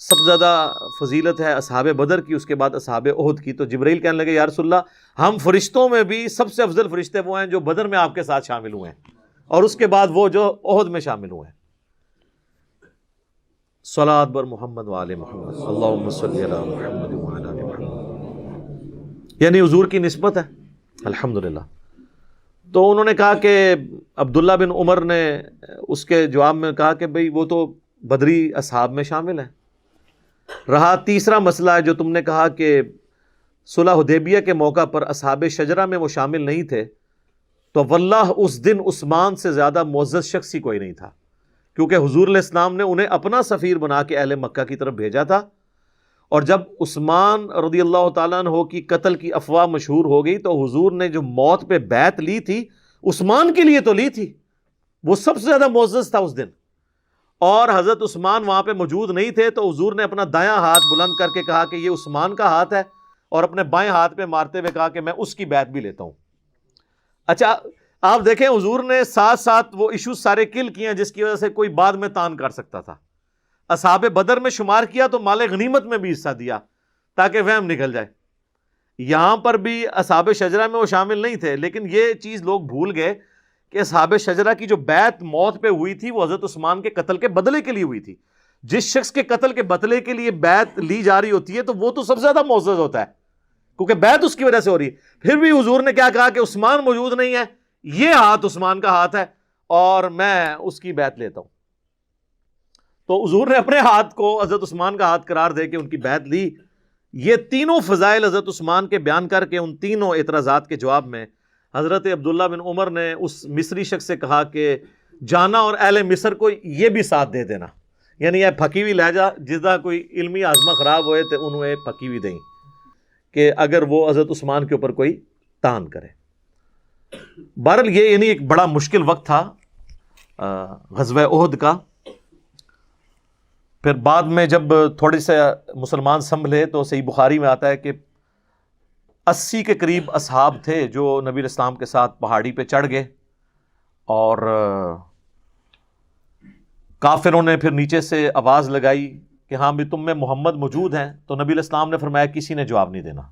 سب سے زیادہ فضیلت ہے اصحاب بدر کی، اس کے بعد اصحاب احد کی۔ تو جبرائیل کہنے لگے یا رسول اللہ ہم فرشتوں میں بھی سب سے افضل فرشتے وہ ہیں جو بدر میں آپ کے ساتھ شامل ہوئے ہیں، اور اس کے بعد وہ جو احد میں شامل ہوئے ہیں۔ صلاۃ بر محمد وآل محمد اللہم صلی علی محمد وعلی آل محمد، یعنی حضور کی نسبت ہے الحمدللہ۔ تو انہوں نے کہا کہ عبداللہ بن عمر نے اس کے جواب میں کہا کہ بھئی وہ تو بدری اصحاب میں شامل ہیں۔ رہا تیسرا مسئلہ ہے جو تم نے کہا کہ صلح حدیبیہ کے موقع پر اصحاب شجرہ میں وہ شامل نہیں تھے، تو واللہ اس دن عثمان سے زیادہ معزز شخص ہی کوئی نہیں تھا، کیونکہ حضور علیہ السلام نے انہیں اپنا سفیر بنا کے اہل مکہ کی طرف بھیجا تھا، اور جب عثمان رضی اللہ تعالیٰ عنہ کی قتل کی افواہ مشہور ہو گئی تو حضور نے جو موت پہ بیعت لی تھی عثمان کے لیے تو لی تھی، وہ سب سے زیادہ معزز تھا اس دن، اور حضرت عثمان وہاں پہ موجود نہیں تھے، تو حضور نے اپنا دایاں ہاتھ بلند کر کے کہا کہ یہ عثمان کا ہاتھ ہے، اور اپنے بائیں ہاتھ پہ مارتے ہوئے کہا کہ میں اس کی بیعت بھی لیتا ہوں۔ اچھا آپ دیکھیں حضور نے ساتھ ساتھ وہ ایشوز سارے کل کیے ہیں جس کی وجہ سے کوئی بعد میں تان کر سکتا تھا۔ اصحاب بدر میں شمار کیا تو مال غنیمت میں بھی حصہ دیا تاکہ وہم نکل جائے۔ یہاں پر بھی اصحاب شجرہ میں وہ شامل نہیں تھے، لیکن یہ چیز لوگ بھول گئے کہ اصحاب شجرہ کی جو بیعت موت پہ ہوئی تھی وہ حضرت عثمان کے قتل کے بدلے کے لیے ہوئی تھی۔ جس شخص کے قتل کے بدلے کے لیے بیعت لی جا رہی ہوتی ہے تو وہ تو سب سے زیادہ معزز ہوتا ہے، کیونکہ بیعت اس کی وجہ سے ہو رئی ہے۔ پھر بھی حضور نے کیا کہا کہ عثمان موجود نہیں ہے، یہ ہاتھ عثمان کا ہاتھ ہے اور میں اس کی بیعت لیتا ہوں۔ تو حضور نے اپنے ہاتھ کو حضرت عثمان کا ہاتھ قرار دے کے ان کی بیعت لی۔ یہ تینوں فضائل حضرت عثمان کے بیان کر کے ان تینوں اعتراضات کے جواب میں حضرت عبداللہ بن عمر نے اس مصری شخص سے کہا کہ جانا اور اہل مصر کو یہ بھی ساتھ دے دینا، یعنی یہ پھکی ہوئی لہجہ جدا کوئی علمی آزما خراب ہوئے تو انہیں پھکی ہوئی دیں کہ اگر وہ حضرت عثمان کے اوپر کوئی تان کرے۔ بہرحال یہ یعنی ایک بڑا مشکل وقت تھا غزوہ احد کا۔ پھر بعد میں جب تھوڑے سے مسلمان سنبھلے تو صحیح بخاری میں آتا ہے کہ 80 کے قریب اصحاب تھے جو نبی علیہ السلام کے ساتھ پہاڑی پہ چڑھ گئے، اور کافروں نے پھر نیچے سے آواز لگائی کہ ہاں بھی تم میں محمد موجود ہیں، تو نبی علیہ السلام نے فرمایا کسی نے جواب نہیں دینا،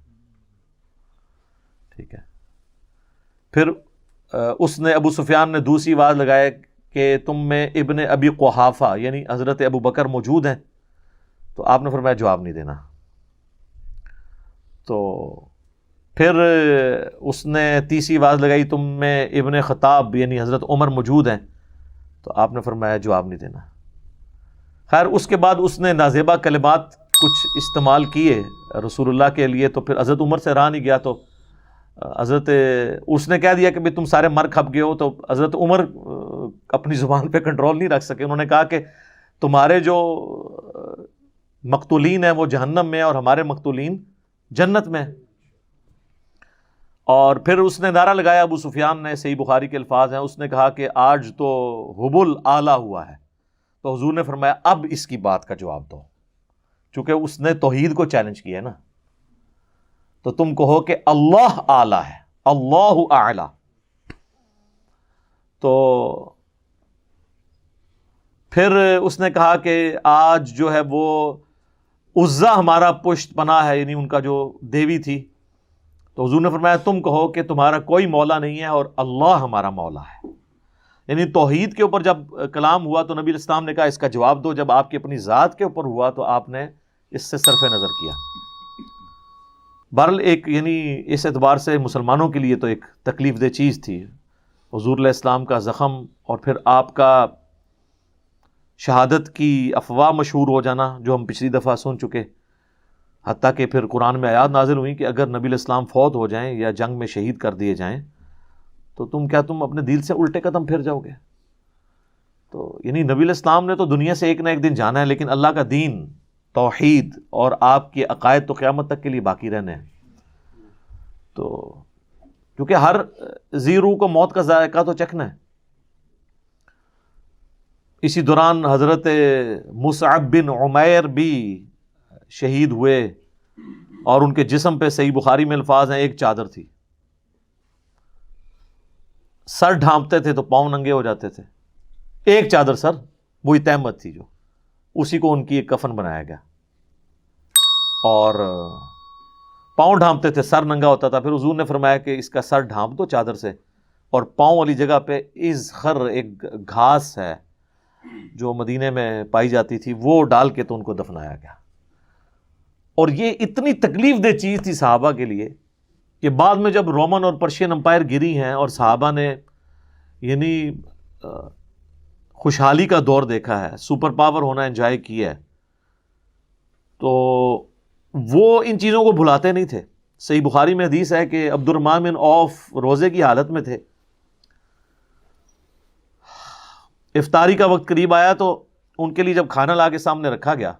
ٹھیک ہے۔ پھر اس نے ابو سفیان نے دوسری آواز لگایا کہ تم میں ابن ابی قحافہ یعنی حضرت ابو بکر موجود ہیں، تو آپ نے فرمایا جواب نہیں دینا۔ تو پھر اس نے تیسری آواز لگائی تم میں ابن خطاب یعنی حضرت عمر موجود ہیں، تو آپ نے فرمایا جواب نہیں دینا۔ خیر اس کے بعد اس نے نازیبہ کلمات کچھ استعمال کیے رسول اللہ کے لیے، تو پھر حضرت عمر سے رہا نہیں گیا، تو حضرت اس نے کہہ دیا کہ بھی تم سارے مر کھپ گئے ہو، تو حضرت عمر اپنی زبان پہ کنٹرول نہیں رکھ سکے، انہوں نے کہا کہ تمہارے جو مقتولین ہیں وہ جہنم میں اور ہمارے مقتولین جنت میں۔ اور پھر اس نے نعرہ لگایا، ابو سفیان نے، صحیح بخاری کے الفاظ ہیں، اس نے کہا کہ آج تو حبل اعلیٰ ہوا ہے، تو حضور نے فرمایا اب اس کی بات کا جواب دو، چونکہ اس نے توحید کو چیلنج کیا ہے نا، تو تم کہو کہ اللہ اعلیٰ ہے، اللہ اعلیٰ۔ تو پھر اس نے کہا کہ آج جو ہے وہ عزا ہمارا پشت پناہ ہے، یعنی ان کا جو دیوی تھی، تو حضور نے فرمایا تم کہو کہ تمہارا کوئی مولا نہیں ہے اور اللہ ہمارا مولا ہے۔ یعنی توحید کے اوپر جب کلام ہوا تو نبی علیہ السلام نے کہا اس کا جواب دو، جب آپ کی اپنی ذات کے اوپر ہوا تو آپ نے اس سے صرف نظر کیا۔ بہرحال ایک یعنی اس اعتبار سے مسلمانوں کے لیے تو ایک تکلیف دہ چیز تھی، حضور علیہ السلام کا زخم اور پھر آپ کا شہادت کی افواہ مشہور ہو جانا جو ہم پچھلی دفعہ سن چکے، حتیٰ کہ پھر قرآن میں آیات نازل ہوئی کہ اگر نبی علیہ السلام فوت ہو جائیں یا جنگ میں شہید کر دیے جائیں تو تم اپنے دل سے الٹے قدم پھر جاؤ گے؟ تو یعنی نبی علیہ السلام نے تو دنیا سے ایک نہ ایک دن جانا ہے، لیکن اللہ کا دین، توحید اور آپ کے عقائد تو قیامت تک کے لیے باقی رہنے ہیں۔ تو کیونکہ ہر ذی روح کو موت کا ذائقہ تو چکھنا ہے۔ اسی دوران حضرت مصعب بن عمیر بھی شہید ہوئے، اور ان کے جسم پہ صحیح بخاری میں الفاظ ہیں ایک چادر تھی، سر ڈھانپتے تھے تو پاؤں ننگے ہو جاتے تھے، ایک چادر سر، وہی تہمت تھی جو اسی کو ان کی ایک کفن بنایا گیا۔ اور پاؤں ڈھانپتے تھے، سر ننگا ہوتا تھا. پھر حضور نے فرمایا کہ اس کا سر ڈھانپ دو چادر سے، اور پاؤں والی جگہ پہ ازخر ایک گھاس ہے جو مدینے میں پائی جاتی تھی، وہ ڈال کے تو ان کو دفنایا گیا. اور یہ اتنی تکلیف دہ چیز تھی صحابہ کے لیے کہ بعد میں جب رومن اور پرشین امپائر گری ہیں اور صحابہ نے یعنی خوشحالی کا دور دیکھا ہے، سپر پاور ہونا انجوائے کیا ہے، تو وہ ان چیزوں کو بھلاتے نہیں تھے. صحیح بخاری میں حدیث ہے کہ عبد الرحمن بن عوف روزے کی حالت میں تھے، افطاری کا وقت قریب آیا تو ان کے لیے جب کھانا لا کے سامنے رکھا گیا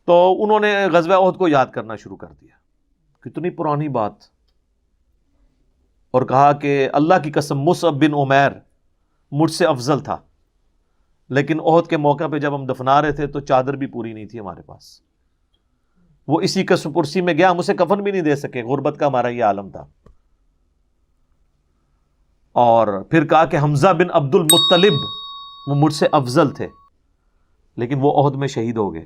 تو انہوں نے غزوہ احد کو یاد کرنا شروع کر دیا. کتنی پرانی بات. اور کہا کہ اللہ کی قسم مصعب بن عمیر مجھ سے افضل تھا، لیکن احد کے موقع پہ جب ہم دفنا رہے تھے تو چادر بھی پوری نہیں تھی ہمارے پاس، وہ اسی قسم پرسی میں گیا، ہم اسے کفن بھی نہیں دے سکے، غربت کا ہمارا یہ عالم تھا. اور پھر کہا کہ حمزہ بن عبد المطلب وہ مجھ سے افضل تھے، لیکن وہ احد میں شہید ہو گئے.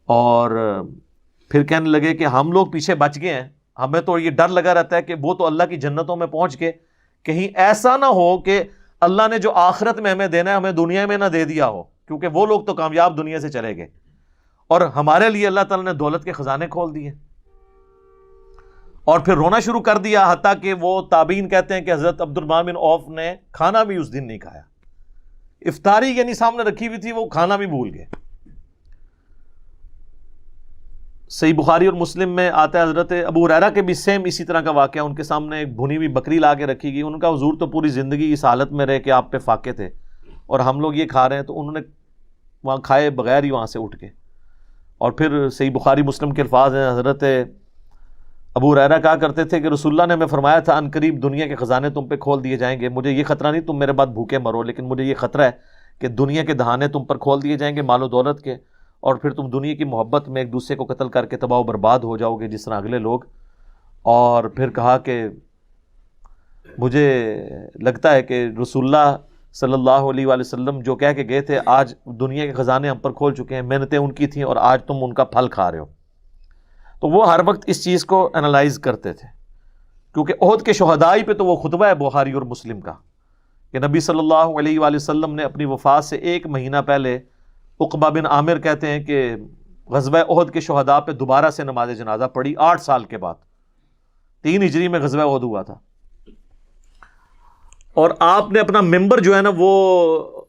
اور پھر کہنے لگے کہ ہم لوگ پیچھے بچ گئے ہیں، ہمیں تو یہ ڈر لگا رہتا ہے کہ وہ تو اللہ کی جنتوں میں پہنچ کے کہیں ایسا نہ ہو کہ اللہ نے جو آخرت میں ہمیں دینا ہے ہمیں دنیا میں نہ دے دیا ہو، کیونکہ وہ لوگ تو کامیاب دنیا سے چلے گئے اور ہمارے لیے اللہ تعالیٰ نے دولت کے خزانے کھول دیے. اور پھر رونا شروع کر دیا، حتیٰ کہ وہ تابعین کہتے ہیں کہ حضرت عبد الرحمن بن عوف نے کھانا بھی اس دن نہیں کھایا، افطاری یعنی سامنے رکھی ہوئی تھی، وہ کھانا بھی بھول گئے. صحیح بخاری اور مسلم میں آتا ہے حضرت ابو ہریرہ کے بھی سیم اسی طرح کا واقعہ، ان کے سامنے ایک بھنی ہوئی بکری لا کے رکھی گئی. ان کا حضور تو پوری زندگی اس حالت میں رہے کہ آپ پہ فاقے تھے اور ہم لوگ یہ کھا رہے ہیں، تو انہوں نے وہاں کھائے بغیر ہی وہاں سے اٹھ کے. اور پھر صحیح بخاری مسلم کے الفاظ ہیں، حضرت ابو ہریرہ کہا کرتے تھے کہ رسول اللہ نے ہمیں فرمایا تھا ان قریب دنیا کے خزانے تم پہ کھول دیے جائیں گے. مجھے یہ خطرہ نہیں تم میرے بعد بھوکے مرو، لیکن مجھے یہ خطرہ ہے کہ دنیا کے دہانے تم پر کھول دیے جائیں گے مال و دولت کے، اور پھر تم دنیا کی محبت میں ایک دوسرے کو قتل کر کے تباہ و برباد ہو جاؤ گے جس طرح اگلے لوگ. اور پھر کہا کہ مجھے لگتا ہے کہ رسول اللہ صلی اللہ علیہ وآلہ وسلم جو کہہ کے گئے تھے آج دنیا کے خزانے ہم پر کھول چکے ہیں، محنتیں ان کی تھیں اور آج تم ان کا پھل کھا رہے ہو. تو وہ ہر وقت اس چیز کو انالائز کرتے تھے، کیونکہ احد کے شہداء پہ تو وہ خطبہ ہے بخاری اور مسلم کا کہ نبی صلی اللہ علیہ وآلہ وسلم نے اپنی وفات سے 1 مہینہ پہلے، عقبہ بن عامر کہتے ہیں کہ غزوہ احد کے شہداء پہ دوبارہ سے نماز جنازہ پڑھی 8 سال کے بعد. 3 ہجری میں غزوہ احد ہوا تھا، اور آپ نے اپنا ممبر جو ہے نا وہ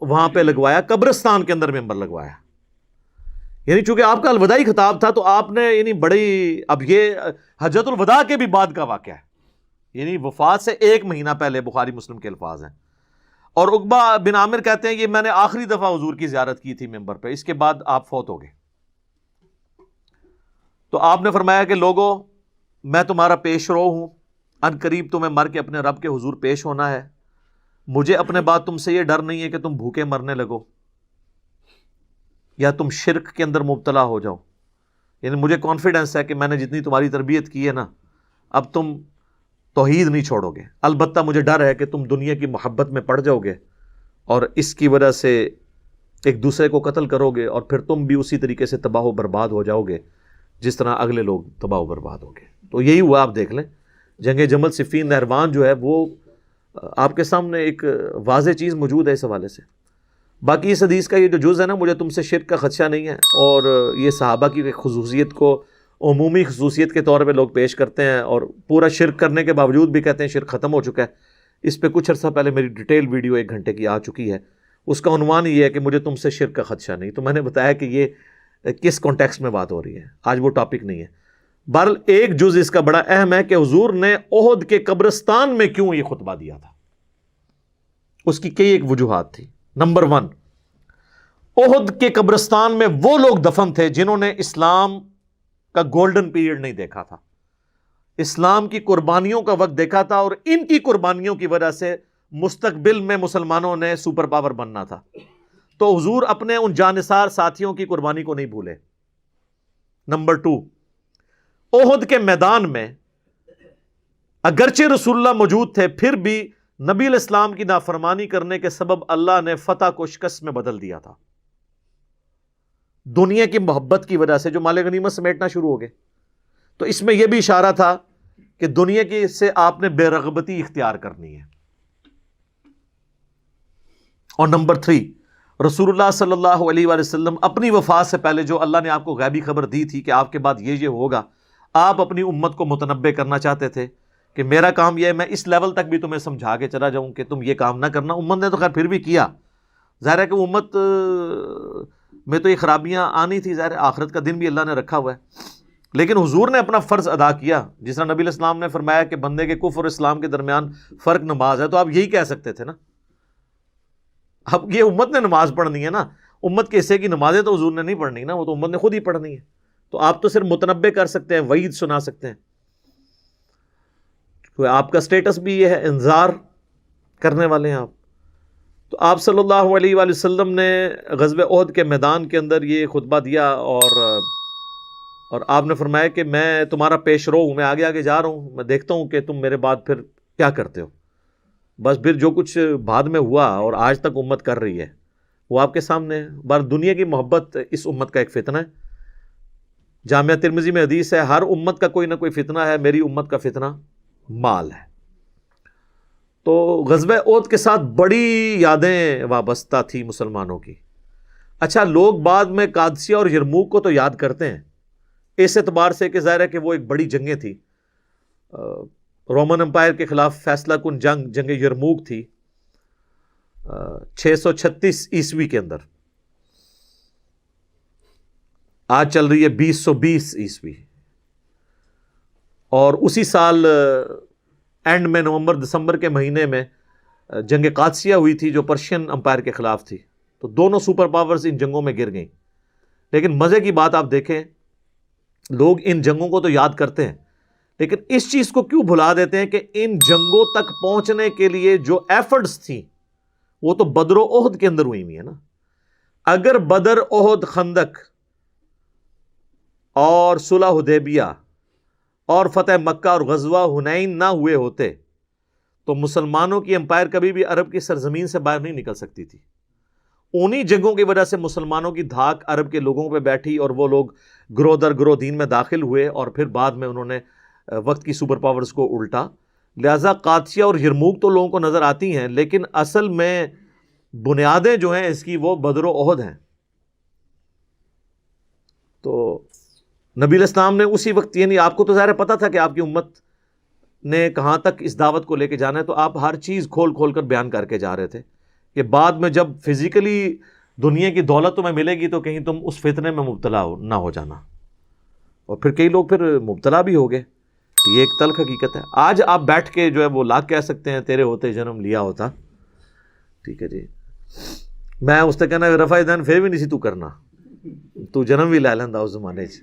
وہاں پہ لگوایا، قبرستان کے اندر ممبر لگوایا. یعنی چونکہ آپ کا الوداعی خطاب تھا تو آپ نے یعنی بڑی، اب یہ حجۃ الوداع کے بھی بعد کا واقعہ ہے، یعنی وفات سے 1 مہینہ پہلے، بخاری مسلم کے الفاظ ہیں. اور عقبہ بن عامر کہتے ہیں یہ میں نے آخری دفعہ حضور کی زیارت کی تھی ممبر پہ، اس کے بعد آپ فوت ہو گئے. تو آپ نے فرمایا کہ لوگوں میں تمہارا پیش رو ہوں، ان قریب تمہیں مر کے اپنے رب کے حضور پیش ہونا ہے. مجھے اپنے بعد تم سے یہ ڈر نہیں ہے کہ تم بھوکے مرنے لگو یا تم شرک کے اندر مبتلا ہو جاؤ. یعنی مجھے کانفیڈنس ہے کہ میں نے جتنی تمہاری تربیت کی ہے نا، اب تم توحید نہیں چھوڑو گے. البتہ مجھے ڈر ہے کہ تم دنیا کی محبت میں پڑ جاؤ گے اور اس کی وجہ سے ایک دوسرے کو قتل کرو گے، اور پھر تم بھی اسی طریقے سے تباہ و برباد ہو جاؤ گے جس طرح اگلے لوگ تباہ و برباد ہو گئے. تو یہی ہوا. آپ دیکھ لیں جنگ جمل صفین نہروان جو ہے وہ آپ کے سامنے ایک واضح چیز موجود ہے اس حوالے سے. باقی اس حدیث کا یہ جو جز ہے نا، مجھے تم سے شرک کا خدشہ نہیں ہے، اور یہ صحابہ کی خصوصیت کو عمومی خصوصیت کے طور پہ لوگ پیش کرتے ہیں اور پورا شرک کرنے کے باوجود بھی کہتے ہیں شرک ختم ہو چکا ہے. اس پہ کچھ عرصہ پہلے میری ڈیٹیل ویڈیو 1 گھنٹے کی آ چکی ہے، اس کا عنوان یہ ہے کہ مجھے تم سے شرک کا خدشہ نہیں. تو میں نے بتایا کہ یہ کس کانٹیکسٹ میں بات ہو رہی ہے، آج وہ ٹاپک نہیں ہے. بہرحال ایک جز اس کا بڑا اہم ہے کہ حضور نے احد کے قبرستان میں کیوں یہ خطبہ دیا تھا. اس کی کئی ایک وجوہات تھی. نمبر 1، احد کے قبرستان میں وہ لوگ دفن تھے جنہوں نے اسلام کا گولڈن پیریڈ نہیں دیکھا تھا، اسلام کی قربانیوں کا وقت دیکھا تھا، اور ان کی قربانیوں کی وجہ سے مستقبل میں مسلمانوں نے سپر پاور بننا تھا. تو حضور اپنے ان جانثار ساتھیوں کی قربانی کو نہیں بھولے. نمبر 2، احد کے میدان میں اگرچہ رسول اللہ موجود تھے، پھر بھی نبی علیہ السلام کی نافرمانی کرنے کے سبب اللہ نے فتح کو شکست میں بدل دیا تھا. دنیا کی محبت کی وجہ سے جو مال غنیمت سمیٹنا شروع ہو گئے. تو اس میں یہ بھی اشارہ تھا کہ دنیا کی سے آپ نے بے رغبتی اختیار کرنی ہے. اور نمبر 3، رسول اللہ صلی اللہ علیہ وآلہ وسلم اپنی وفات سے پہلے جو اللہ نے آپ کو غیبی خبر دی تھی کہ آپ کے بعد یہ ہوگا، آپ اپنی امت کو متنبع کرنا چاہتے تھے کہ میرا کام یہ ہے، میں اس لیول تک بھی تمہیں سمجھا کے چلا جاؤں کہ تم یہ کام نہ کرنا. امت نے تو خیر پھر بھی کیا، ظاہر ہے کہ امت میں تو یہ خرابیاں آنی تھی، ظاہر ہے آخرت کا دن بھی اللہ نے رکھا ہوا ہے، لیکن حضور نے اپنا فرض ادا کیا. جس طرح نبی علیہ السلام نے فرمایا کہ بندے کے کفر اور اسلام کے درمیان فرق نماز ہے، تو آپ یہی کہہ سکتے تھے نا. اب یہ امت نے نماز پڑھنی ہے نا، امت کے حصے کی نمازیں تو حضور نے نہیں پڑھنی نا، وہ تو امت نے خود ہی پڑھنی ہے. تو آپ تو صرف متنبع کر سکتے ہیں، وعید سنا سکتے ہیں. تو آپ کا سٹیٹس بھی یہ ہے، انذار کرنے والے ہیں آپ. تو آپ صلی اللہ علیہ وآلہ وسلم نے غزوہ احد کے میدان کے اندر یہ خطبہ دیا، اور آپ نے فرمایا کہ میں تمہارا پیش رو ہوں، میں آگے آگے جا رہا ہوں، میں دیکھتا ہوں کہ تم میرے بعد پھر کیا کرتے ہو. بس پھر جو کچھ بعد میں ہوا اور آج تک امت کر رہی ہے وہ آپ کے سامنے ہے. بار دنیا کی محبت اس امت کا ایک فتنہ ہے. جامعہ ترمذی میں حدیث ہے، ہر امت کا کوئی نہ کوئی فتنہ ہے، میری امت کا فتنہ مال ہے. تو غزوہ احد کے ساتھ بڑی یادیں وابستہ تھی مسلمانوں کی. اچھا، لوگ بعد میں قادسیہ اور یرموک کو تو یاد کرتے ہیں اس اعتبار سے کہ ظاہر ہے کہ وہ ایک بڑی جنگیں تھی. رومن امپائر کے خلاف فیصلہ کن جنگ یرموک تھی 636 عیسوی کے اندر. آج چل رہی ہے 2020 عیسوی، اور اسی سال اینڈ میں نومبر دسمبر کے مہینے میں جنگ قادسیہ ہوئی تھی جو پرشین امپائر کے خلاف تھی. تو دونوں سپر پاورز ان جنگوں میں گر گئیں. لیکن مزے کی بات آپ دیکھیں، لوگ ان جنگوں کو تو یاد کرتے ہیں، لیکن اس چیز کو کیوں بھلا دیتے ہیں کہ ان جنگوں تک پہنچنے کے لیے جو ایفرٹس تھیں وہ تو بدر و احد کے اندر ہوئی ہوئی ہیں نا. اگر بدر، احد، خندق اور صلح حدیبیہ اور فتح مکہ اور غزوہ حنین نہ ہوئے ہوتے تو مسلمانوں کی امپائر کبھی بھی عرب کی سرزمین سے باہر نہیں نکل سکتی تھی. انہی جنگوں کی وجہ سے مسلمانوں کی دھاک عرب کے لوگوں پہ بیٹھی اور وہ لوگ گروہ در گروہ دین میں داخل ہوئے، اور پھر بعد میں انہوں نے وقت کی سپر پاورز کو الٹا. لہذا قادسیہ اور یرموک تو لوگوں کو نظر آتی ہیں، لیکن اصل میں بنیادیں جو ہیں اس کی وہ بدر و احد ہیں. تو نبی علیہ السلام نے اسی وقت، یعنی آپ کو تو ظاہر پتہ تھا کہ آپ کی امت نے کہاں تک اس دعوت کو لے کے جانا ہے، تو آپ ہر چیز کھول کھول کر بیان کر کے جا رہے تھے کہ بعد میں جب فزیکلی دنیا کی دولت تمہیں ملے گی تو کہیں تم اس فتنے میں مبتلا نہ ہو جانا. اور پھر کئی لوگ پھر مبتلا بھی ہو گئے. یہ ایک تلخ حقیقت ہے. آج آپ بیٹھ کے جو ہے وہ لاکھ کہہ سکتے ہیں تیرے ہوتے جنم لیا ہوتا. ٹھیک ہے جی، میں اس سے کہنا رفع دین پھر بھی نہیں سی تو کرنا، تو جنم بھی لے لینا اس زمانے 'چ.